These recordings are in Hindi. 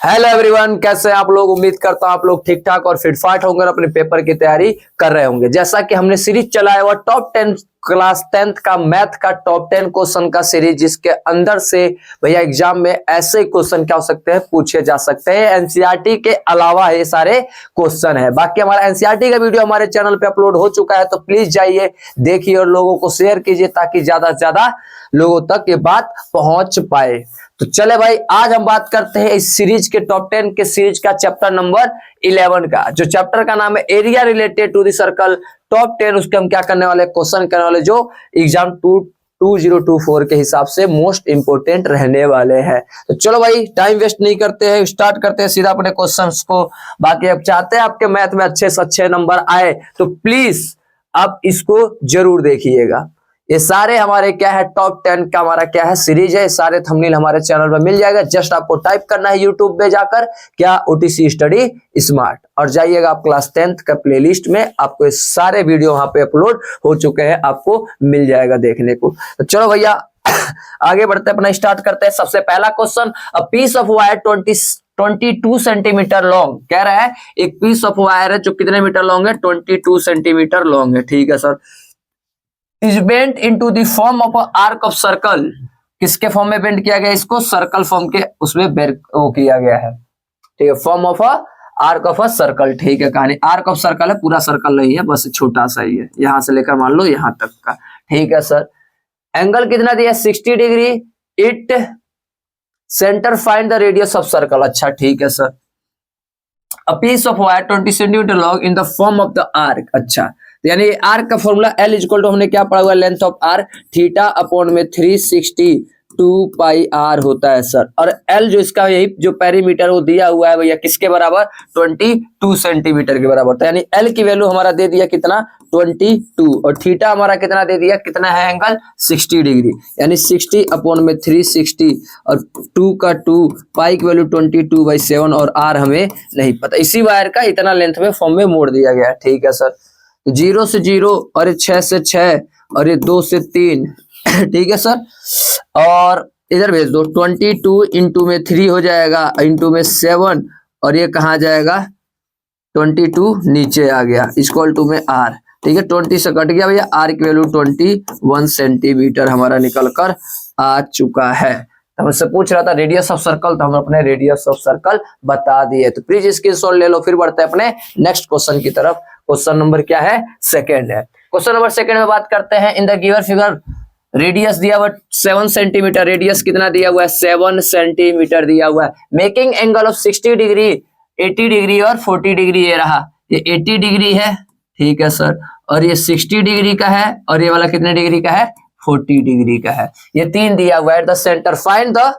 हेलो एवरीवन, कैसे हैं आप लोग। उम्मीद करता हूं आप लोग ठीक ठाक और फिट फाट होंगे और अपने पेपर की तैयारी कर रहे होंगे। जैसा कि हमने सीरीज चलाया हुआ टॉप 10 क्लास 10th का मैथ का टॉप 10 क्वेश्चन का सीरीज, जिसके अंदर से भैया एग्जाम में ऐसे क्वेश्चन क्या हो सकते हैं, पूछे जा सकते हैं। एनसीईआरटी के अलावा ये सारे क्वेश्चन है। बाकी हमारा एनसीईआरटी का वीडियो हमारे चैनल पे अपलोड हो चुका है, तो प्लीज जाइए देखिए और लोगों को शेयर कीजिए ताकि ज्यादा से ज्यादा लोगों तक ये बात पहुंच पाए। तो चले भाई, आज हम बात करते हैं इस सीरीज के टॉप 10 के सीरीज का चैप्टर नंबर 11 का, जो चैप्टर का नाम है area related to the circle top 10। उसके हम क्या करने वाले, क्वेश्चन करने वाले जो एग्जाम 2024 के हिसाब से मोस्ट इंपोर्टेंट रहने वाले हैं। तो चलो भाई, टाइम वेस्ट नहीं करते हैं, स्टार्ट करते हैं सीधा अपने क्वेश्चंस को। बाकी अब चाहते हैं आपके मैथ में अच्छे से अच्छे नंबर आए, तो प्लीज आप इसको जरूर देखिएगा। ये सारे हमारे क्या है, टॉप 10 का हमारा क्या है सीरीज है। सारे थंबनेल हमारे चैनल पर मिल जाएगा। जस्ट आपको टाइप करना है यूट्यूब पे जाकर क्या, ओटीसी स्टडी स्मार्ट, और जाइएगा आप क्लास 10th का प्लेलिस्ट में, आपको ये सारे वीडियो वहां पे अपलोड हो चुके हैं, आपको मिल जाएगा देखने को। तो चलो भैया आगे बढ़ते अपना स्टार्ट करते हैं। सबसे पहला question, a piece of wire 22 centimetre long कह रहा है। एक पीस ऑफ वायर है जो कितने मीटर लॉन्ग है, 22 सेंटीमीटर लॉन्ग है। ठीक है sir. Is bent into the form of arc of circle. किसके फॉर्म में बेंट किया गया इसको, सर्कल फॉर्म के उसमें वो किया गया है। ठीक है, form of arc of a circle. ठीक है, कहानी आर्क ऑफ सर्कल है, पूरा सर्कल नहीं है, बस छोटा सा ही है, यहां से लेकर मान लो यहां तक का। ठीक है सर। एंगल कितना दिया, 60 degree. It centre find the radius of circle. अच्छा ठीक है sir. A piece of wire 20 centimetre long in the form of the arc. अच्छा, यानी आर्क का फॉर्मूला L इक्वल टू हमने क्या पढ़ा हुआ, length of r theta upon में 362 पाई आर होता है सर। और L जो इसका यही जो पेरीमीटर वो दिया हुआ है भैया, किसके बराबर, 22 सेंटीमीटर के बराबर। तो यानी L की वैल्यू हमारा दे दिया कितना, 22, और थीटा हमारा कितना दे दिया, कितना है एंगल, 60 डिग्री। यानी 60 अपॉन में 360 और 2 का 2, पाई की वैल्यू 22/7, और आर हमें नहीं पता। इसी वायर का इतना लेंथ में फॉर्म में मोड़ दिया गया। ठीक है सर। 0 से 0, और ये 6 से 6, और ये 2 से 3। ठीक है सर। और इधर भेज दो, 22 इंटू में 3 हो जाएगा, इंटू में 7, और ये कहाँ जाएगा, 22 नीचे आ गया, इक्वल टू में आर। ठीक है, 20 से कट गया भैया, आर की वैल्यू 21 सेंटीमीटर हमारा निकल कर आ चुका है। हमसे पूछ रहा था रेडियस ऑफ सर्कल, तो हम अपने रेडियस ऑफ सर्कल बता दिए। तो प्लीज स्क्रीनशॉट ले लो। फिर बढ़ते हैं अपने नेक्स्ट क्वेश्चन की तरफ। क्वेश्चन नंबर क्या है, सेकंड है। क्वेश्चन नंबर सेकंड में बात करते हैं। In the given figure radius दिया हुआ 7 सेंटीमीटर, रेडियस कितना दिया हुआ है, 7 सेंटीमीटर दिया हुआ है। Making angle of 60 degree, 80 degree और 40 डिग्री। ये रहा, ये 80 डिग्री है। ठीक है सर। और ये 60 डिग्री का है, और ये वाला कितने डिग्री का है, 40 डिग्री का है। ये 3 दिया हुआ है। The centre find the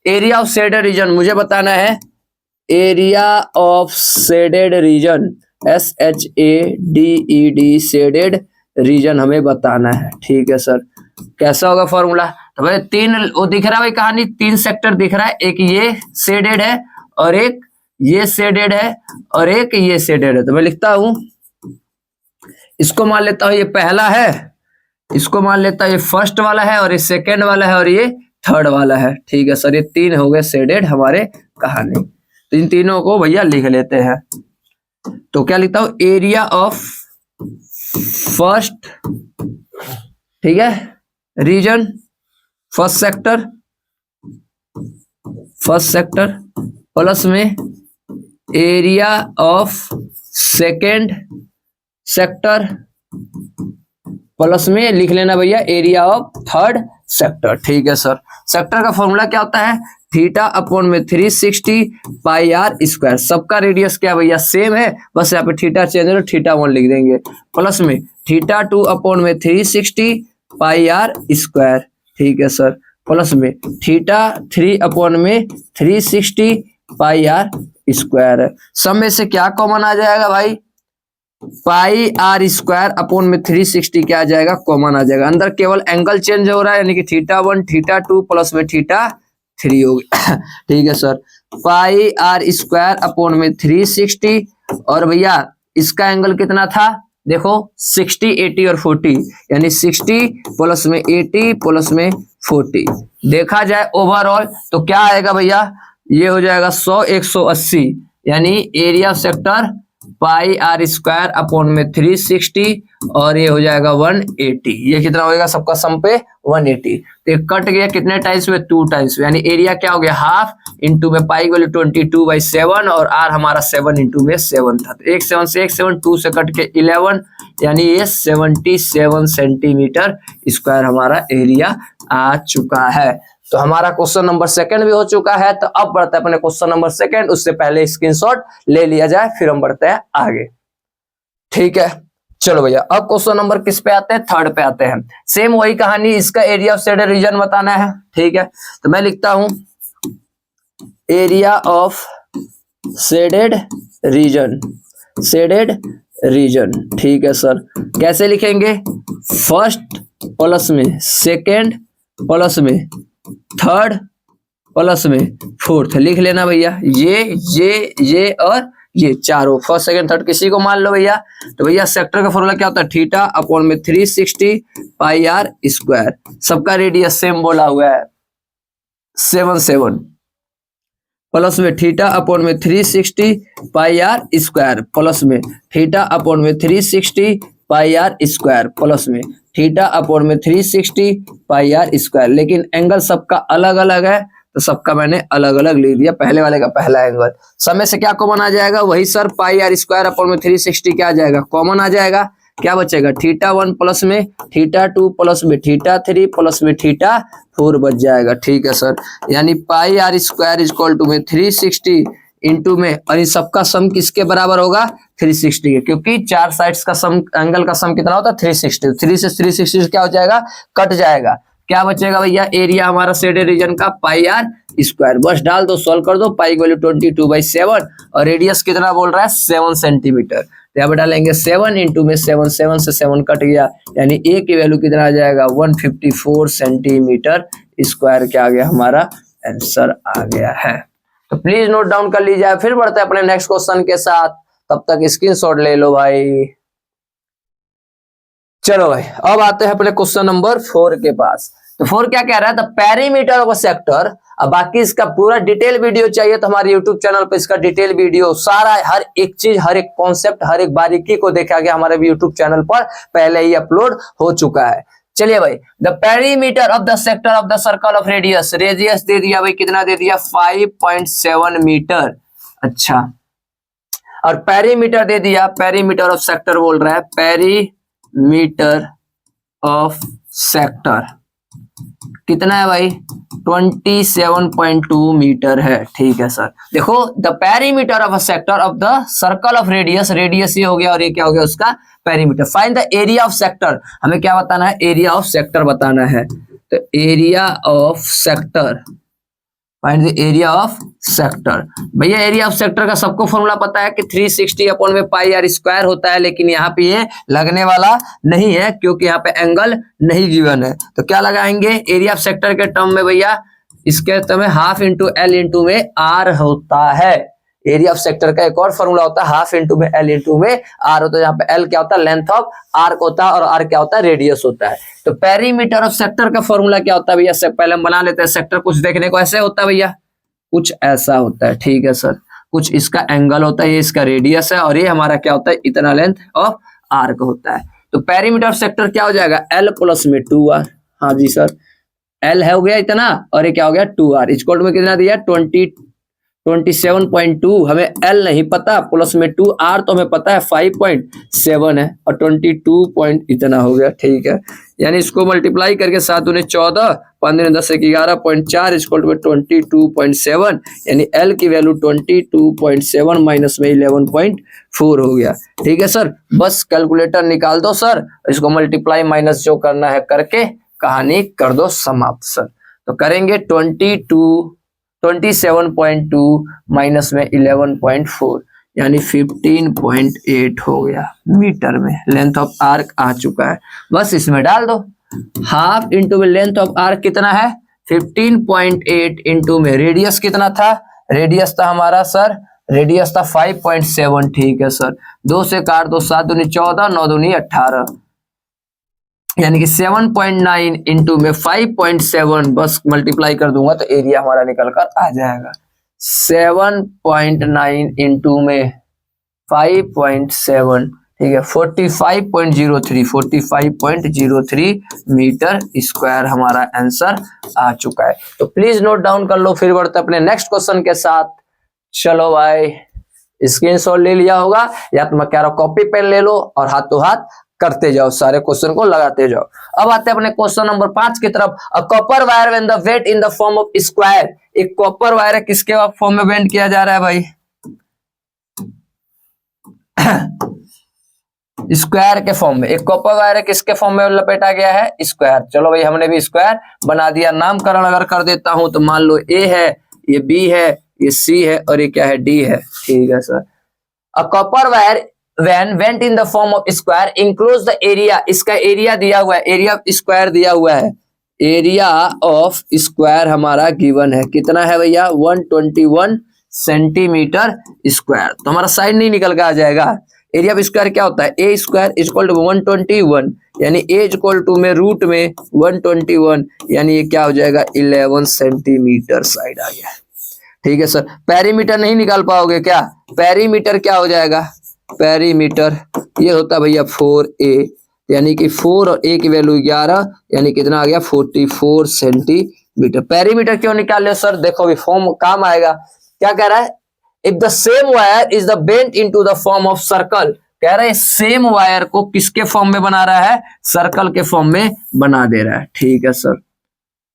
area of shaded region. मुझे बताना है area of shaded region, SHADED shaded region हमें बताना है। ठीक है सर। कैसा होगा फॉर्मूला, तो भाई 3 वो दिख रहा है भाई, कहानी 3 सेक्टर दिख रहा है। एक ये शेडेड है, और एक ये शेडेड है, और एक ये शेडेड है। तो मैं लिखता हूं, इसको मान लेता हूं ये पहला है, इसको मान लेता हूं ये फर्स्ट वाला है, और ये सेकेंड वाला है, और ये थर्ड वाला है। ठीक है सर। ये 3 हो गए शेडेड हमारे कहानी। तो इन तीनों को भैया लिख लेते हैं। तो क्या लिखता हूं, एरिया ऑफ फर्स्ट, ठीक है, रीजन, फर्स्ट सेक्टर प्लस में area of second sector plus में लिख लेना भैया एरिया ऑफ थर्ड सेक्टर। ठीक है सर। सेक्टर का फॉर्मूला क्या होता है, थीटा अपॉन में 360 पाई आर स्क्वायर। सबका रेडियस क्या भैया, सेम है, बस यहाँ पे थीटा चेंज है, थीटा 1 लिख देंगे, प्लस में थीटा 2 अपॉन में 360 पाई आर स्क्वायर। ठीक है सर। प्लस में थीटा 3 अपॉन में 360 पाई आर स्क्वायर। सब में से क्या कॉमन आ जाएगा भाई, पाई आर स्क्वायर अपॉन में 360 क्या आ जाएगा, कॉमन आ जाएगा। अंदर केवल एंगल चेंज हो रहा है, यानी कि थीटा 1 थीटा 2 प्लस में थीटा 3 हो गया। ठीक है sir. Pi r square upon में 360, और भैया इसका एंगल कितना था, देखो 60, 80 और 40, यानी 60 प्लस में 80 प्लस में 40 देखा जाए ओवरऑल तो क्या आएगा भैया, ये हो जाएगा 100 180, यानी area of sector pi r square upon में 360 और ये हो जाएगा 180। ये कितना होगा सबका सम पे 180। तो ये कट गया कितने टाइम्स में 2 टाइम्स में, यानी एरिया क्या हो गया हाफ इंटू में पाई वैल्यू 22/7 और आर हमारा 7 इंटू में 7 था। तो 1 7 से 1 7 2 से कट के 11, यानी ये 77 सेंटीमीटर स्क्वायर हमारा एरिया आ चुका है। तो हमारा क्वेश्चन नंबर सेकंड भी हो चुका है। तो अब बढ़ते हैं अपने क्वेश्चन नंबर सेकंड, उससे पहले स्क्रीनशॉट ले लिया जाए फिर हम बढ़ते हैं आगे। ठीक है, चलो भैया अब क्वेश्चन नंबर किस पे आते हैं, थर्ड पे आते हैं। सेम वही कहानी, इसका एरिया ऑफ शेडेड रीजन बताना है। ठीक है, तो मैं लिखता हूं area of shaded region, shaded region. ठीक है सर, कैसे लिखेंगे, फर्स्ट प्लस में सेकेंड प्लस में थर्ड प्लस में फोर्थ लिख लेना भैया। ये और ये चारों फर्स्ट सेकंड थर्ड किसी को मान लो भैया। तो भैया सेक्टर का फॉर्मूला क्या होता है, थीटा अपॉन में 360 पाई आर स्क्वायर। सबका रेडियस सेम बोला हुआ है 7 प्लस में थीटा अपॉन में 360 पाई आर स्क्वायर प्लस में थीटा अपॉन में 360 पाई आर स्क्वायर प्लस में थीटा अपॉन में 360 पाई आर स्क्वायर। लेकिन एंगल सबका अलग अलग है तो सबका मैंने अलग अलग लिख दिया। पहले वाले का पहला एंगल समय से क्या कॉमन आ जाएगा, वही sir pi r square upon में 360 क्या आ जाएगा, कॉमन आ जाएगा। क्या बचेगा, थीटा 1 प्लस में थीटा 2 प्लस में थीटा 3 प्लस में थीटा 4 बच जाएगा। ठीक है सर, यानी पाई आर स्क्वायर इक्वल टू में 360 इंटू में, और इन सबका सम किसके बराबर होगा 360 के, क्योंकि चार साइड्स का सम एंगल का सम कितना होता है 360। 3 से 360 क्या हो जाएगा, कट जाएगा। क्या बचेगा भैया, एरिया हमारा शेडेड रीजन का पाई आर स्क्वायर। बस डाल दो, सॉल्व कर दो, पाई की वैल्यू 22/7 और रेडियस कितना बोल रहा है 7 सेंटीमीटर। तो यहाँ पे डालेंगे 7 इंटू में 7, 7 से 7 कट गया, यानी ए की वैल्यू कितना आ जाएगा 154 सेंटीमीटर स्क्वायर। क्या आ गया, हमारा आंसर आ गया है। तो प्लीज नोट डाउन कर लीजिए। फिर बढ़ते हैं अपने नेक्स्ट क्वेश्चन के साथ, तब तक स्क्रीनशॉट ले लो भाई। चलो भाई अब आते हैं अपने क्वेश्चन नंबर 4 के पास। तो 4 क्या कह रहा है, the perimeter of a sector. अब बाकी इसका पूरा डिटेल वीडियो चाहिए तो हमारे यूट्यूब चैनल पे इसका डिटेल वीडियो सारा हर एक चीज, हर एक कॉन्सेप्ट, हर एक बारीकी को देखा गया हमारे यूट्यूब चैनल पर पहले ही अपलोड हो चुका है। चलिए भाई, the perimeter of the sector of the circle of radius, radius दे दिया भाई, कितना दे दिया 5.7 मीटर। अच्छा, और पेरीमीटर दे दिया, पेरीमीटर ऑफ सेक्टर बोल रहा है, पेरीमीटर ऑफ सेक्टर कितना है भाई 27.2 मीटर है। ठीक है सर, देखो the perimeter of a sector of the circle of radius, radius ये हो गया और ये क्या हो गया उसका perimeter. Find the area of sector, हमें क्या बताना है, एरिया ऑफ सेक्टर बताना है। तो area of sector, find the area of sector. भैया एरिया ऑफ सेक्टर का सबको फॉर्मूला पता है कि 360 अपॉन में पाई आर स्क्वायर होता है, लेकिन यहाँ पे ये लगने वाला नहीं है क्योंकि यहाँ पे एंगल नहीं गिवन है। तो क्या लगाएंगे एरिया ऑफ सेक्टर के टर्म में भैया, इसके टर्म में हाफ इंटू एल इंटू में आर होता है। एरिया ऑफ सेक्टर का एक और फॉर्मूला होता है हाफ इंटू में एल इंटू में आर होता है। यहाँ पे एल क्या होता है, लेंथ ऑफ आर्क होता है, और आर क्या होता है, रेडियस होता है। तो पेरीमीटर ऑफ सेक्टर का फॉर्मूला क्या होता है भैया, से पहले हम बना लेते हैं। सेक्टर कुछ देखने को ऐसे होता है भैया, कुछ ऐसा होता है। ठीक है सर, कुछ इसका एंगल होता है, ये इसका रेडियस है, और ये हमारा क्या होता है, इतना लेंथ ऑफ आर्क होता है। तो पेरीमीटर ऑफ सेक्टर क्या हो जाएगा, एल प्लस में 2r। हाँ जी सर, एल है हो गया इतना, और ये क्या हो गया 2r। इक्वल में कितना दिया 27.2, हमें एल नहीं पता, प्लस में 2r तो हमें पता है 5.7 है, और 22 पॉइंट इतना हो गया। ठीक है, यानी इसको मल्टीप्लाई करके 7 दूने 14, 15 10 11.4 इक्वल में 22.7, यानी एल की वैल्यू 22.7 माइनस में 11.4 हो गया। ठीक है सर, बस कैलकुलेटर निकाल दो सर, इसको मल्टीप्लाई माइनस जो करना है करके कहानी कर दो समाप्त सर। तो करेंगे 27.2 माइनस में 11.4, यानी 15.8 हो गया मीटर में। लेंथ ऑफ आर्क आ चुका है, बस इसमें डाल दो। हाफ इंटू में लेंथ ऑफ आर्क कितना है 15.8 इंटू में रेडियस कितना था, रेडियस था हमारा सर, रेडियस था 5.7। ठीक है सर, 2 से काट दो, 7 दूनी 14, 9 दूनी 18, यानी कि 7.9 इंटू में 5.7, बस मल्टीप्लाई कर दूंगा तो एरिया हमारा निकल कर आ जाएगा 7.9 इंटू में 5.7, ठीक है, 45.03 मीटर स्क्वायर हमारा आंसर आ चुका है। तो प्लीज नोट डाउन कर लो, फिर बढ़ते अपने नेक्स्ट क्वेश्चन के साथ। चलो भाई, स्क्रीनशॉट ले लिया होगा या तो मैं कह रहा हूं कॉपी पेन ले लो और हाथों हाथ करते जाओ, सारे क्वेश्चन को लगाते जाओ। अब आते हैं अपने क्वेश्चन नंबर 5 की तरफ। A copper wire when the weight in the form of square, एक कॉपर वायर है, किसके फॉर्म में बेंड किया जा रहा है भाई? स्क्वायर के फॉर्म में। एक कॉपर वायर है, किसके फॉर्म में लपेटा गया है? स्क्वायर। चलो भाई, हमने भी स्क्वायर बना दिया। नामकरण अगर कर देता हूं तो मान लो ए है, ये बी है, ये सी है और ये क्या है? डी है। ठीक है sir. A copper wire when went in the form of square enclose the area, इसका एरिया दिया हुआ है, एरिया स्क्वायर दिया हुआ है, एरिया ऑफ स्क्वायर हमारा गिवन है, कितना है भैया? 121 सेंटीमीटर स्क्वायर। तो हमारा साइड नहीं निकल के आ जाएगा। एरिया ऑफ स्क्वायर क्या होता है? ए स्क्वायर इक्वल टू 121, यानी ए इक्वल टू में रूट में 121, यानी ये क्या हो जाएगा? 11 सेंटीमीटर साइड आ गया। ठीक है सर। पेरीमीटर नहीं निकाल पाओगे क्या? पेरीमीटर क्या हो जाएगा? पेरीमीटर ये होता है भैया 4a, यानी कि 4 और a की वैल्यू 11, यानी कितना आ गया? 44 सेंटीमीटर। पेरीमीटर क्यों निकाल रहे सर? देखो अभी फॉर्म काम आएगा। क्या कह रहा है? If the same wire is the bent into the form of circle, कह रहे हैं सेम वायर को किसके फॉर्म में बना रहा है? सर्कल के फॉर्म में बना दे रहा है। ठीक है sir.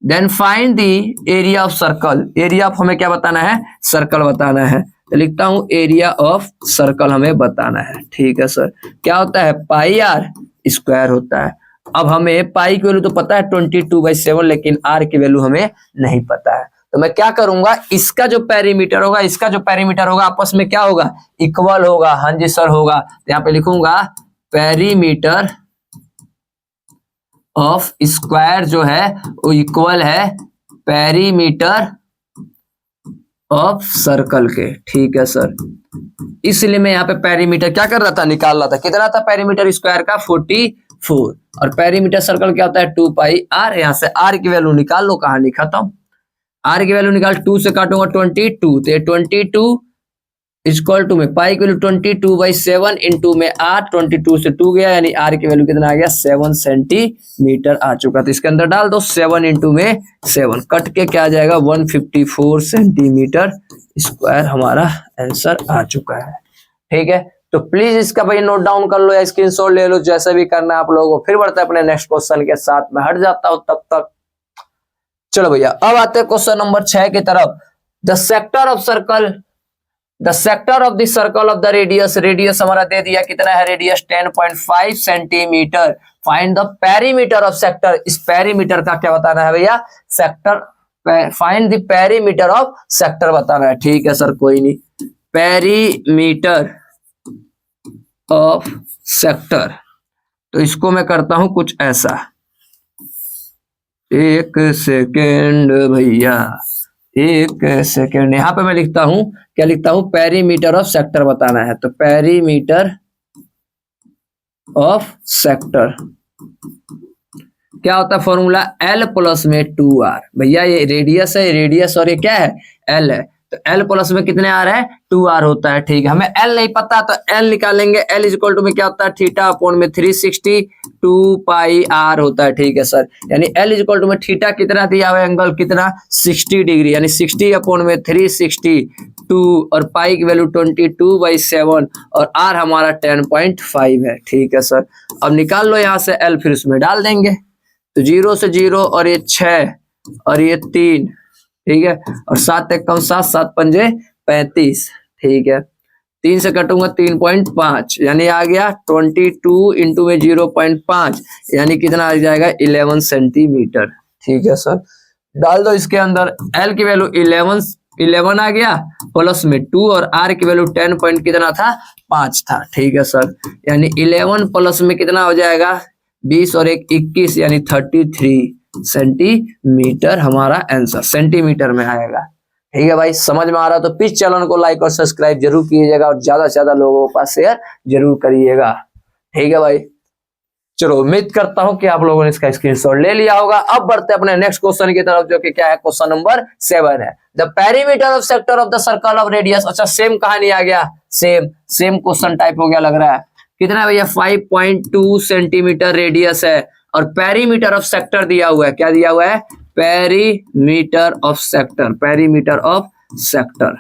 Then find the area of circle, area of हमें क्या बताना है? सर्कल बताना है। तो लिखता हूं एरिया ऑफ सर्कल हमें बताना है। ठीक है सर। क्या होता है? पाई आर स्क्वायर होता है। अब हमें पाई की वैल्यू तो पता है 22/7, लेकिन आर की वैल्यू हमें नहीं पता है। तो मैं क्या करूंगा? इसका जो पेरीमीटर होगा, इसका जो पेरीमीटर होगा, आपस में क्या होगा? इक्वल होगा। हाँ जी सर होगा। तो यहाँ पे लिखूंगा पेरीमीटर ऑफ स्क्वायर जो है वो इक्वल है पेरीमीटर ऑफ सर्कल के। ठीक है सर। इसलिए मैं यहाँ पे पेरीमीटर क्या कर रहा था? निकाल रहा था। कितना था पेरीमीटर स्क्वायर का? 44। और पेरीमीटर सर्कल क्या होता है? 2πr। यहाँ से r की वैल्यू निकाल लो। कहानी खत्म। r की वैल्यू निकाल, 2 से काटूंगा 22, तो 22 इक्वल टू में पाई की वैल्यू 22/7 इंटू में r, 22 से 2 गया, यानी r की वैल्यू कितना आ गया? 7 सेंटीमीटर आ चुका। तो इसके अंदर डाल दो 7 इंटू में 7, कट के क्या आ जाएगा? 154 सेंटीमीटर स्क्वायर हमारा आंसर आ चुका है। ठीक है। तो प्लीज इसका भाई नोट डाउन कर लो या स्क्रीनशॉट ले लो, जैसे भी करना है आप लोगों को। फिर बढ़ते अपने नेक्स्ट क्वेश्चन के साथ। मैं हट जाता हूं तब तक। चलो भैया, अब आते हैं क्वेश्चन नंबर 6 की तरफ। The sector of circle, the sector of the circle of the radius, radius हमारा दे दिया, कितना है radius? 10.5 centimetre. Find the perimeter of sector, इस पेरीमीटर का क्या बताना है भैया? Sector. Find the perimeter of sector बताना है। ठीक है सर, कोई नहीं। पेरीमीटर ऑफ सेक्टर, तो इसको मैं करता हूं कुछ ऐसा। एक सेकेंड भैया, एक सेकेंड। यहां पे मैं लिखता हूं, क्या लिखता हूं? पेरीमीटर ऑफ सेक्टर बताना है। तो पेरीमीटर ऑफ सेक्टर क्या होता है? फॉर्मूला L प्लस में 2R। भैया ये रेडियस है, रेडियस और ये क्या है? L है। तो L प्लस में कितने R है? 2R होता है। ठीक है। हमें L नहीं पता तो L निकालेंगे। L इक्वल टू में क्या होता है? थीटा अपॉन में 360 2πr होता है। ठीक है सर। यानी L इक्वल टू में थीटा कितना दिया हुआ है? एंगल कितना? 60 डिग्री, यानी 60 अपॉन में 362 और पाई की वैल्यू 22/7 और R हमारा 10.5 है। ठीक है सर। अब निकाल लो यहाँ से L, फिर उसमें डाल देंगे। तो 0 से 0 और ये 6 और ये 3, ठीक है, और 7 एक कम 7, 7 पंजे 35। ठीक है। 3 से कटूंगा 3.5, यानी आ गया 22 इंटू में 0.5, यानी कितना आ जाएगा? 11 सेंटीमीटर। ठीक है सर। डाल दो इसके अंदर। L की वैल्यू 11 आ गया, प्लस में 2 और R की वैल्यू 10 पॉइंट कितना था? 5 था। ठीक है सर। यानी 11 प्लस में कितना हो जाएगा? 20 और 1 21, यानी 33 सेंटीमीटर हमारा आंसर सेंटीमीटर में आएगा। ठीक है भाई, समझ में आ रहा तो प्लीज चैनल को लाइक और सब्सक्राइब जरूर कीजिएगा और ज्यादा से ज्यादा लोगों के पास शेयर जरूर करिएगा। ठीक है भाई। चलो उम्मीद करता हूं कि आप लोगों ने इसका स्क्रीनशॉट ले लिया होगा। अब बढ़ते हैं अपने नेक्स्ट क्वेश्चन की तरफ, जो कि क्या है, क्वेश्चन नंबर 7 है। The perimeter of sector of the circle of radius. अच्छा सेम कहानी आ गया, सेम क्वेश्चन टाइप हो गया लग रहा है। कितना है भैया, 5.2 सेंटीमीटर रेडियस है और पेरीमीटर ऑफ सेक्टर दिया हुआ है। क्या दिया हुआ है, perimeter of sector, perimeter of sector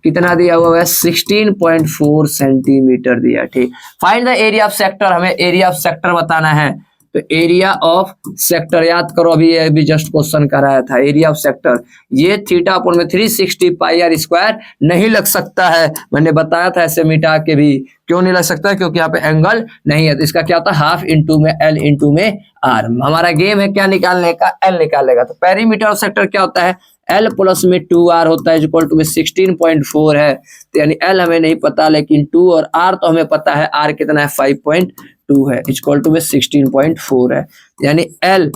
कितना दिया हुआ है, 16.4 सेंटीमीटर दिया। ठीक, find the area of sector, हमें एरिया ऑफ सेक्टर बताना है। तो एरिया ऑफ सेक्टर याद करो, अभी जस्ट क्वेश्चन कराया था। एरिया ऑफ सेक्टर ये थीटा अपॉन में 360 पाई आर स्क्वायर नहीं लग सकता है, मैंने बताया था ऐसे मिटा के भी। क्यों नहीं लग सकता है, क्योंकि यहाँ पे एंगल नहीं है। तो इसका क्या होता है, हाफ इंटू में एल इंटू में आर। हमारा गेम है क्या निकालने का, एल निकालेगा। तो पेरीमीटर ऑफ सेक्टर क्या होता है, L प्लस में 2R होता है, इक्वल टू में 16.4 है। तो यानी L हमें नहीं पता, लेकिन 2 और R तो हमें पता है। R कितना है, 5.2 है, इक्वल टू में 16.4 है। यानी L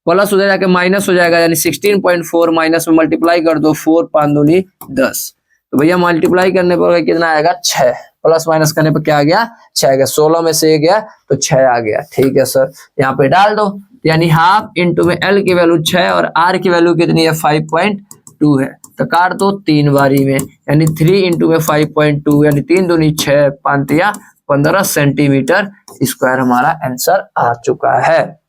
प्लस हो जाएगा माइनस हो जाएगा, यानी 16.4 माइनस में मल्टीप्लाई कर दो, 4 5 दूनी 10। तो भैया मल्टीप्लाई करने पर कितना आएगा, 6। प्लस माइनस करने पर क्या आ गया, 6 आ गया। 16 में से 1 गया तो 6 आ गया। ठीक है सर, यहाँ पे डाल दो। यानी हाफ इंटू में एल की वैल्यू 6 और आर की वैल्यू कितनी है, 5.2 है। तो काट दो 3 बारी में, यानी 3 इंटू में 5.2, यानी 3 दूनी 6, 5 या 15 सेंटीमीटर स्क्वायर हमारा आंसर आ चुका है।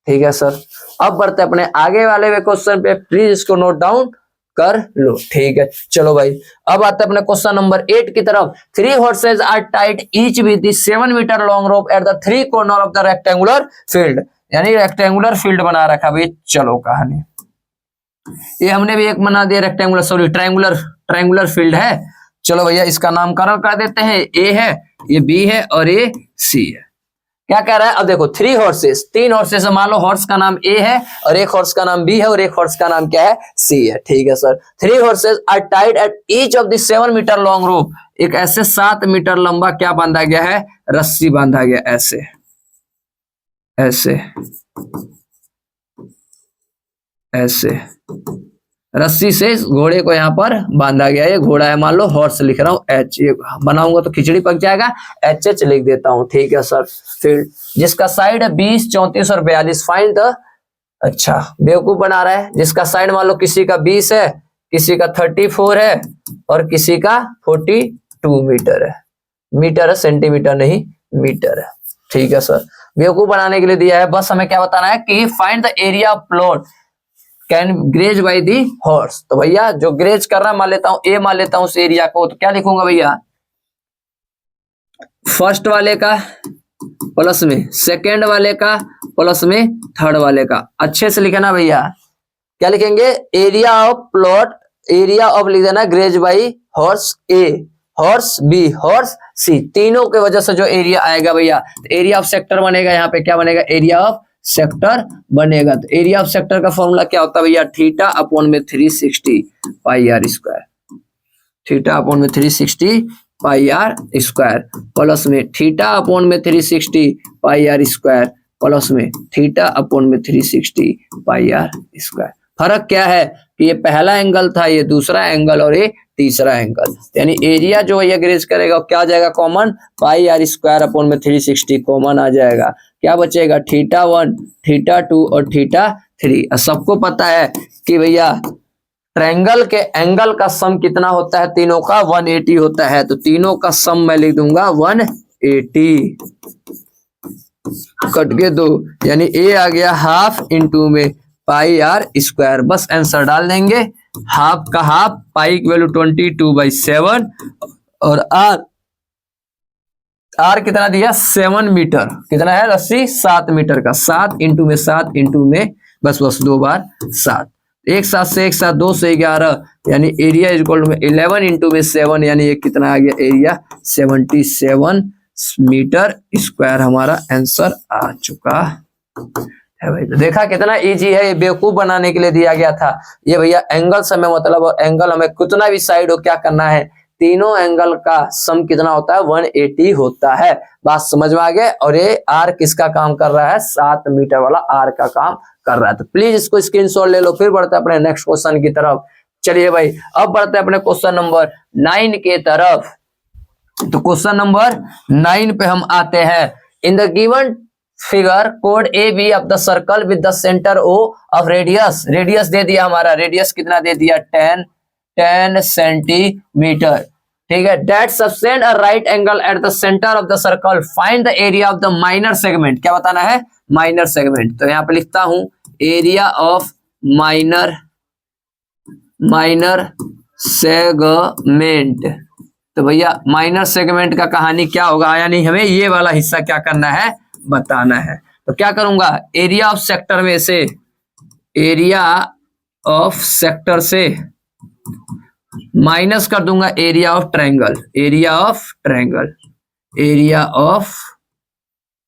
ठीक है सर, अब बढ़ते अपने आगे वाले क्वेश्चन पे, प्लीज इसको नोट डाउन कर लो। ठीक है, चलो भाई अब आते अपने क्वेश्चन नंबर 8 की तरफ। 3 horses are tied each with the 7 metre long rope at the 3 corner of the rectangular field. यानी रेक्टेंगुलर फील्ड बना रखा भाई। चलो कहानी ये हमने भी एक बना दिया रेक्टेंगुलर, सॉरी ट्रायंगुलर फील्ड है। चलो भैया इसका नामकरण कर देते हैं। ए है, ये बी है और ये सी है। क्या कह रहा है, अब देखो 3 हॉर्सेस, 3 हॉर्सेस, मान लो हॉर्स का नाम ए है और एक हॉर्स का नाम बी है और एक हॉर्स का नाम क्या है, सी है। ठीक है sir, 3 horses are tied at each of the 7 metre long rope. एक ऐसे 7 मीटर लंबा क्या बांधा गया है, रस्सी बांधा गया, ऐसे ऐसे ऐसे रस्सी से घोड़े को यहाँ पर बांधा गया। ये घोड़ा है, मान लो हॉर्स लिख रहा हूँ, एच, ये बनाऊंगा तो खिचड़ी पक जाएगा, एच लिख देता हूँ। ठीक है सर, फील्ड जिसका साइड है 20, 34 और 42, फाइंड द। अच्छा बेवकूफ बना रहा है, जिसका साइड मान लो किसी का 20 है, किसी का 34 है और किसी का 42 मीटर है। मीटर है, सेंटीमीटर नहीं मीटर है। ठीक है सर, बेवकूफ बनाने के लिए दिया है, बस हमें क्या बताना है कि find the area of plot can graze by the horse. तो भैया जो ग्रेज कर रहा है मान लेता हूं ए, मान लेता हूं उस एरिया को। तो क्या लिखूंगा भैया, फर्स्ट वाले का प्लस में सेकेंड वाले का प्लस में थर्ड वाले का। अच्छे से लिखना भैया, क्या लिखेंगे, area of plot, area of लिख देना grazed by horse A, horse B, horse C, तीनों के वजह से जो एरिया आएगा भैया, एरिया ऑफ सेक्टर बनेगा। यहाँ पे क्या बनेगा, एरिया ऑफ सेक्टर बनेगा। तो एरिया ऑफ सेक्टर का फॉर्मूला क्या होता है भैया, थीटा अपॉन में 360 पाई आर स्क्वायर, थीटा अपॉन में 360 पाई आर स्क्वायर प्लस में थीटा अपॉन में 360 पाई आर स्क्वायर प्लस में थीटा अपॉन में 360 पाई आर स्क्वायर। फर्क क्या है कि ये पहला एंगल था, ये दूसरा एंगल और ये तीसरा एंगल। यानी एरिया जो ये ग्रेज करेगा क्या आ जाएगा, common, pi r square upon में 360 कॉमन आ जाएगा। क्या बचेगा, थीटा 1, थीटा 2 और थीटा 3। सबको पता है कि भैया ट्रायंगल के एंगल का सम कितना होता है, तीनों का 180 होता है। तो तीनों का सम मैं लिख दूंगा 180, कट के 2, यानी ए आ गया हाफ इंटू में पाई आर स्क्वायर। बस आंसर डाल देंगे, हाफ का हाफ, पाई की वैल्यू 22/7 और आर कितना दिया, 7 मीटर। कितना है रस्सी, 7 मीटर का, 7 इंटू में 7 इंटू में बस 2 बार 7, एक साथ से एक साथ 2 से 11, यानी एरिया इक्वल में 11 इंटू में 7, यानी ये कितना आ गया एरिया, 77 मीटर स्क्वायर हमारा आंसर आ चुका है भाई। तो देखा कितना इजी है, ये बेवकूफ बनाने के लिए दिया गया था। ये भैया एंगल से हमें मतलब, एंगल हमें कितना भी साइड हो क्या करना है, तीनों एंगल का सम कितना होता है, 180 होता है। बात समझ में आ गए। और ये आर किसका काम कर रहा है, 7 मीटर वाला आर का काम कर रहा है। तो प्लीज इसको स्क्रीनशॉट ले लो। फिर बढ़ते हैं अपने नेक्स्ट क्वेश्चन की तरफ। चलिए भाई अब बढ़ते हैं अपने क्वेश्चन नंबर 9 के तरफ। तो क्वेश्चन नंबर 9 पे हम आते हैं। इन द गिवन फिगर कोड A B of the circle with the centre O of radius. Radius दे दिया हमारा, रेडियस कितना दे दिया 10 सेंटीमीटर। ठीक है, डेट सबसेंड a right angle at the centre of the circle, find the area of the minor segment. क्या बताना है? Minor segment. तो यहां पे लिखता हूं एरिया ऑफ माइनर सेगमेंट। तो भैया माइनर सेगमेंट का कहानी क्या होगा, यानी हमें ये वाला हिस्सा क्या करना है, बताना है। तो क्या करूंगा, एरिया ऑफ सेक्टर में से, एरिया ऑफ सेक्टर से माइनस कर दूंगा area of triangle, area of triangle, area of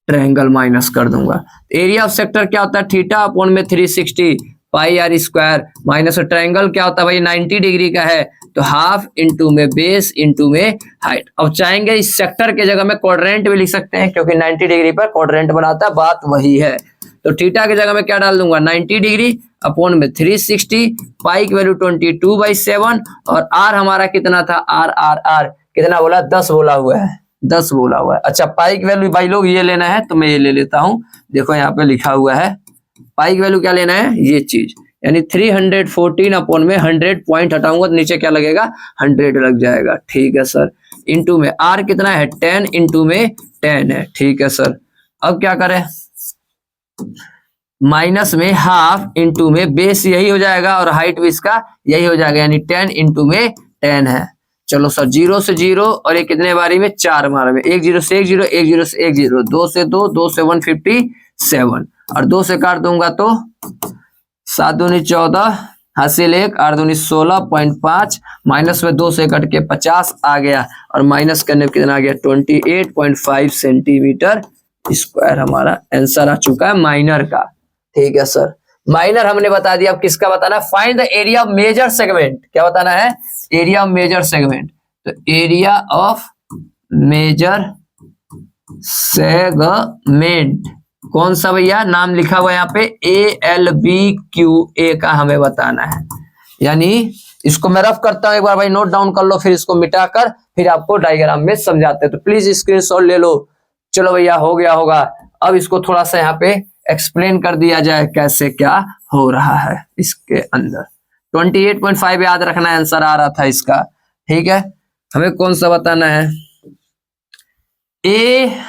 triangle minus कर दूंगा। एरिया ऑफ सेक्टर क्या होता है, थीटा अपॉन में 360 पाई आर स्क्वायर, माइनस ट्रायंगल क्या होता है भाई 90 डिग्री का है, तो हाफ इंटू में बेस इंटू में हाइट। अब चाहेंगे इस सेक्टर के जगह में क्वाड्रेंट भी लिख सकते हैं, क्योंकि 90 डिग्री पर क्वाड्रेंट बनाता है, बात वही है। तो थीटा की जगह में क्या डाल दूंगा 90 डिग्री अपॉन में 360, पाई की वैल्यू 22/7, और आर हमारा कितना था, आर कितना बोला, 10 बोला हुआ है, 10 बोला हुआ है। अच्छा, पाई की वैल्यू भाई लोग ये लेना है तो मैं ये ले लेता हूं, देखो यहाँ पे लिखा हुआ है पाई की वैल्यू क्या लेना है, ये चीज, यानी 314 अपॉन में 100 पॉइंट हटाऊंगा तो नीचे क्या लगेगा, 100 लग जाएगा। ठीक है सर, इंटू में आर कितना है 10 इंटू में 10 है। ठीक है सर, अब क्या करें, माइनस में हाफ इंटू में बेस यही हो जाएगा और हाइट भी इसका यही हो जाएगा, यानी 10 इंटू में 10 है। चलो सर, 0 से 0 और ये कितने बारी में, 4 बार में, 1 0 से 1 0, 1 0 से 1 0, 2 से 2, 2 से 157, और 2 से काट दूंगा तो 7 दूनी 14, हासिल 1, 8 दूनी 16.5, माइनस में 2 से कट के 50 आ गया, और माइनस करने में कितना आ गया 28.5 सेंटीमीटर स्क्वायर। हमारा आंसर आ चुका है माइनर का। ठीक है सर, माइनर हमने बता दिया। अब किसका बताना है, find the area of major segment. क्या बताना है, एरिया ऑफ मेजर सेगमेंट। तो एरिया ऑफ मेजर सेगमेंट कौन सा भैया, नाम लिखा हुआ है यहाँ पे ALBQA का हमें बताना है, यानी इसको मैं रफ करता हूं, एक बार भाई नोट डाउन कर लो, फिर इसको मिटाकर फिर आपको डायग्राम में समझाते हैं। तो प्लीज स्क्रीनशॉट ले लो। चलो भैया, हो गया होगा। अब इसको थोड़ा सा यहाँ पे एक्सप्लेन कर दिया जाए कैसे क्या हो रहा है इसके अंदर। 28.5 याद रखना आंसर आ रहा था इसका। ठीक है, हमें कौन सा बताना है, ALBQA,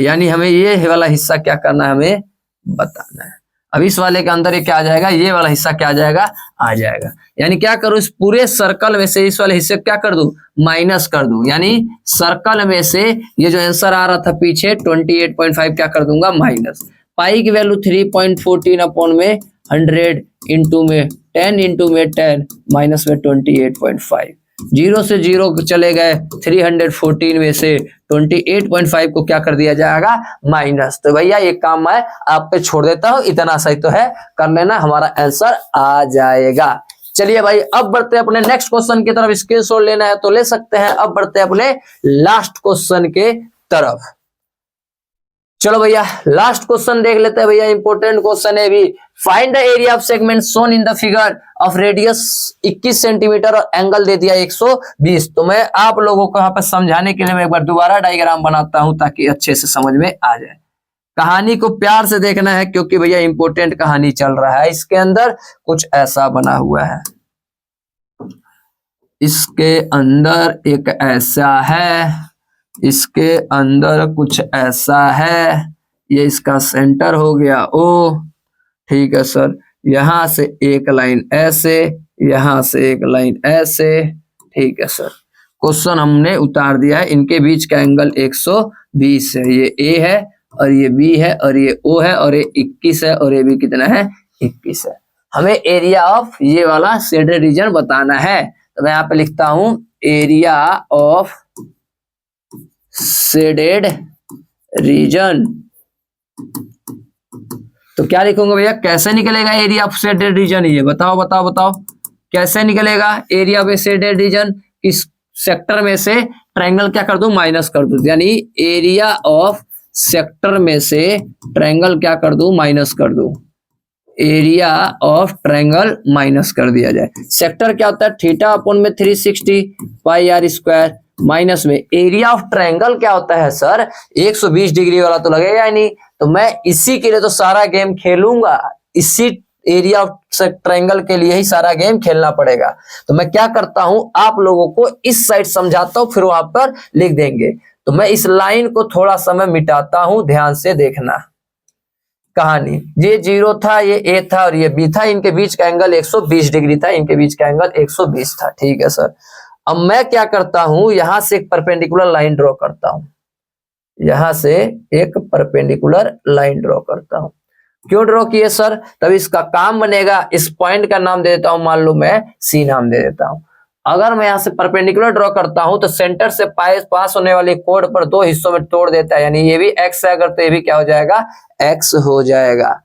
यानी हमें ये वाला हिस्सा क्या करना है, हमें बताना है। अब इस वाले के अंदर ये क्या आ जाएगा, ये वाला हिस्सा क्या आ जाएगा, आ जाएगा। यानी क्या करूं, इस पूरे सर्कल में से इस वाले हिस्से क्या कर दूं, माइनस कर दूं, यानी सर्कल में से ये जो आंसर आ रहा था पीछे 28.5 क्या कर दूंगा, माइनस। पाई की वैल्यू 3.14 अपॉन में 100 इंटू में 10 इंटू में 10 माइनस में 28.5, 0 से 0 चले गए, 314 में से 28.5 को क्या कर दिया जाएगा, माइनस। तो भैया ये काम मैं आप पे छोड़ देता हूं, इतना सही तो है, कर लेना, हमारा आंसर आ जाएगा। चलिए भाई, अब बढ़ते हैं अपने नेक्स्ट क्वेश्चन की तरफ। स्क्रीनशॉट लेना है तो ले सकते हैं। अब बढ़ते हैं अपने लास्ट क्वेश्चन के तरफ। चलो भैया, लास्ट क्वेश्चन देख लेते हैं भैया, इंपॉर्टेंट क्वेश्चन है भी। Find the area of segment shown in the figure of radius 21 centimetre और एंगल दे दिया 120। तो मैं आप लोगों को यहाँ पर समझाने के लिए मैं एक बार दोबारा डायग्राम बनाता हूं ताकि अच्छे से समझ में आ जाए। कहानी को प्यार से देखना है क्योंकि भैया इंपॉर्टेंट कहानी चल रहा है। इसके अंदर कुछ ऐसा बना हुआ है, इसके अंदर एक ऐसा है, इसके अंदर कुछ ऐसा है, ये इसका सेंटर हो गया O। ठीक है सर, यहां से एक लाइन ऐसे, यहां से एक लाइन ऐसे। ठीक है सर, क्वेश्चन हमने उतार दिया है। इनके बीच का एंगल 120 है, ये A है और ये B है और ये O है और ये 21 है और ये भी कितना है, 21 है। हमें एरिया ऑफ ये वाला शेडेड रीजन बताना है। तो मैं यहाँ पे लिखता हूं एरिया ऑफ शेडेड रीजन। तो क्या लिखूंगा भैया, कैसे निकलेगा एरिया ऑफ शेडेड रीजन, ये बताओ बताओ बताओ, कैसे निकलेगा एरिया ऑफ शेडेड रीजन। इस सेक्टर में से ट्रायंगल क्या कर दूं, माइनस कर दूं, यानी एरिया ऑफ सेक्टर में से ट्रायंगल क्या कर दूं, माइनस कर दूं। एरिया ऑफ ट्रायंगल माइनस कर दिया जाए। सेक्टर क्या होता है, थीटा अपॉन में 360 पाई आर स्क्वायर, माइनस में एरिया ऑफ ट्रायंगल क्या होता है सर, 120 डिग्री वाला तो लगेगा ही नहीं, तो मैं इसी के लिए तो सारा गेम खेलूंगा, इसी एरिया ऑफ ट्रायंगल के लिए ही सारा गेम खेलना पड़ेगा। तो मैं क्या करता हूं, आप लोगों को इस साइड समझाता हूं, फिर वहां पर लिख देंगे। तो मैं इस लाइन को थोड़ा समय मिटाता हूं, ध्यान से देखना कहानी। ये 0 था, ये ए था और ये बी था, इनके बीच का एंगल 120 डिग्री था, इनके बीच का एंगल 120 था। ठीक है सर, अब मैं क्या करता हूं, यहां से एक परपेंडिकुलर लाइन ड्रॉ करता हूं, यहां से एक परपेंडिकुलर लाइन ड्रॉ करता हूं। क्यों ड्रॉ किए सर, तब इसका काम बनेगा। इस पॉइंट का नाम दे देता हूं, मान लो मैं सी नाम दे देता हूं। अगर मैं यहां से परपेंडिकुलर ड्रॉ करता हूं तो सेंटर से पास होने वाले कोड पर दो हिस्सों में तोड़ देता है, यानी ये भी एक्स है अगर, तो ये भी क्या हो जाएगा, एक्स हो जाएगा।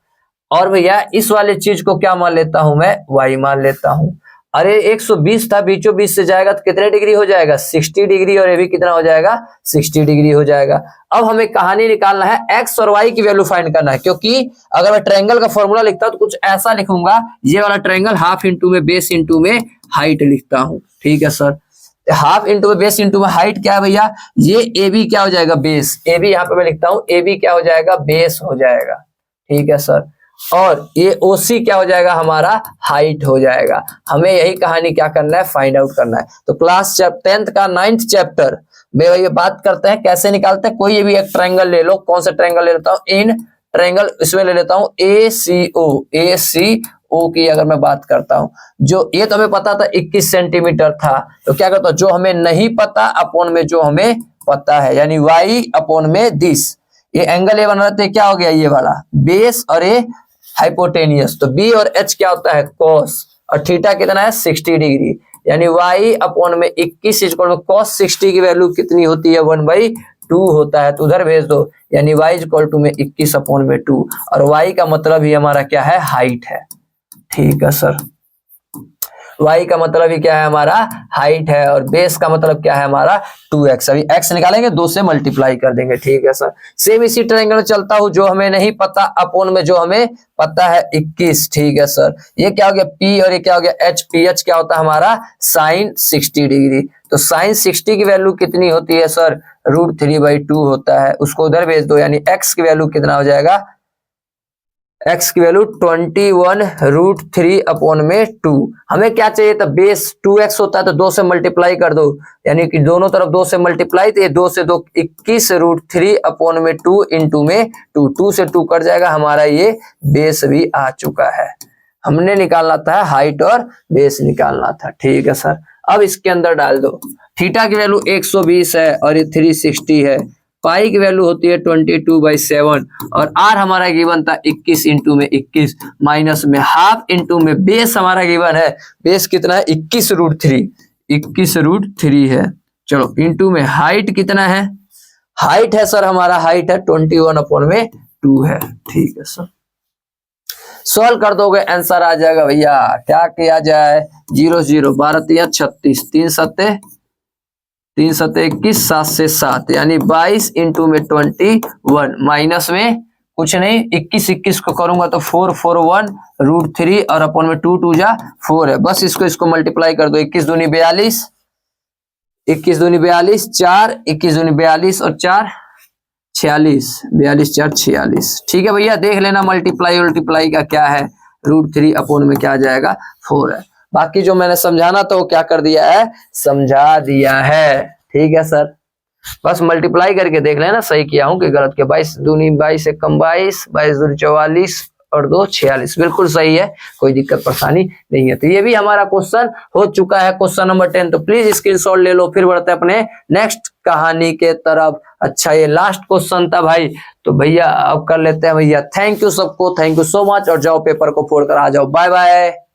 और भैया इस वाले चीज को क्या मान लेता हूं मैं, वाई मान लेता हूं। अरे 120 था, बीचों बीच से जाएगा तो कितने डिग्री हो जाएगा, 60 डिग्री, और ये भी कितना हो जाएगा, 60 डिग्री हो जाएगा। अब हमें कहानी निकालना है, एक्स और वाई की वैल्यू फाइंड करना है, क्योंकि अगर मैं ट्रायंगल का फॉर्मूला लिखता हूं तो कुछ ऐसा लिखूंगा, ये वाला ट्रायंगल हाफ इंटू में बेस इंटू में हाइट लिखता हूं। ठीक है सर, हाफ इंटू में बेस इंटू में हाइट क्या है भैया, ये ए बी क्या हो जाएगा, बेस, ए बी यहाँ पे मैं लिखता हूं, ए बी क्या हो जाएगा, बेस हो जाएगा। ठीक है सर, और ये ओसी क्या हो जाएगा, हमारा हाइट हो जाएगा। हमें यही कहानी क्या करना है, फाइंड आउट करना है। तो क्लास 10th का 9th चैप्टर में ये बात करते हैं कैसे निकालते हैं। कोई भी एक ट्रायंगल ले लो, कौन सा ट्रायंगल ले लेता हूं, इन ट्रायंगल, इसमें ले लेता हूं ACO की अगर मैं बात करता हूं, जो ये तो हमें पता था 21 सेंटीमीटर था, तो क्या करता हूं, जो हमें नहीं पता अपॉन में जो हमें पता है, यानी y अपॉन में दिस, ये एंगल ए बना रहते क्या हो गया, ये वाला बेस और ये हाइपोटेनियस, तो बी और एच क्या होता है, कॉस, और थीटा कितना है, 60 डिग्री, यानी y अपॉन में 21 इक्वल में कॉस 60 की वैल्यू कितनी होती है, 1/2 होता है, तो उधर भेज दो, यानी y इक्वल टू में 21 अपॉन में 2, और y का मतलब ही हमारा क्या है, हाइट है। ठीक है सर, y का मतलब ही क्या है, हमारा हाइट है, और बेस का मतलब क्या है, हमारा 2x। अभी x निकालेंगे, 2 से मल्टीप्लाई कर देंगे। ठीक है सर, सेम इसी ट्रायंगल में चलता हूं, जो हमें नहीं पता अपॉन में जो हमें पता है 21। ठीक है सर, ये क्या हो गया p, और ये क्या हो गया h, ph क्या होता है हमारा, साइन 60 डिग्री, तो साइन 60 की वैल्यू कितनी होती है सर, √3/2 होता है, उसको उधर भेज दो, यानी x की वैल्यू कितना हो जाएगा, x की वैल्यू 21 √3 अपॉन में 2। हमें क्या चाहिए था, बेस 2x होता है, तो 2 से मल्टीप्लाई कर दो, यानी कि दोनों तरफ 2 से मल्टीप्लाई, तो ये 2 से 2 21 √3 अपॉन में 2 इंटू में 2 से 2 कट जाएगा, हमारा ये बेस भी आ चुका है। हमने निकालना था हाइट और बेस निकालना था। ठीक है सर, अब इसके अंदर डाल दो, थीटा की वैल्यू 120 है और ये 360 है, पाई की वैल्यू होती है 22/7, और आर हमारा गिवन था 21 इंटू में 21 माइनस में हाफ इंटू में बेस हमारा गिवन है, बेस कितना है, 21 √3 है। चलो इंटू में हाइट कितना है, हाइट है सर हमारा, हाइट है 21 अपॉन में 2 है। ठीक है सर, सॉल्व कर दोगे आंसर आ जाएगा भैया। क्या किया जाए, 0 0 12 36, 3 7 21, 7 से 7, यानी 22 इंटू में 21 माइनस में कुछ नहीं, 21 को करूंगा तो 4 4 1 √3 और अपॉन में 2 2 जा 4 है, बस इसको मल्टीप्लाई कर दो, 21 दूनी 42, 21 दूनी 42, 4 21 दूनी 42 और 4 46, 42 4 46। ठीक है भैया, देख लेना मल्टीप्लाई का क्या है, √3 अपॉन में क्या आ जाएगा, 4 है। बाकी जो मैंने समझाना था वो क्या कर दिया है, समझा दिया है। ठीक है सर, बस मल्टीप्लाई करके देख लेना सही किया हूं कि गलत किया। 22 दूनी 22 से कम 22, 22 दूनी 44 और 2 46, बिल्कुल सही है, कोई दिक्कत परेशानी नहीं है। तो ये भी हमारा क्वेश्चन हो चुका है, क्वेश्चन नंबर 10। तो प्लीज स्क्रीनशॉट ले लो, फिर बढ़ते अपने नेक्स्ट कहानी के तरफ। अच्छा, ये लास्ट क्वेश्चन था भाई, तो भैया अब कर लेते हैं भैया। थैंक यू सबको, थैंक यू सो मच, और जाओ पेपर को फोड़ कर आ जाओ। Bye bye.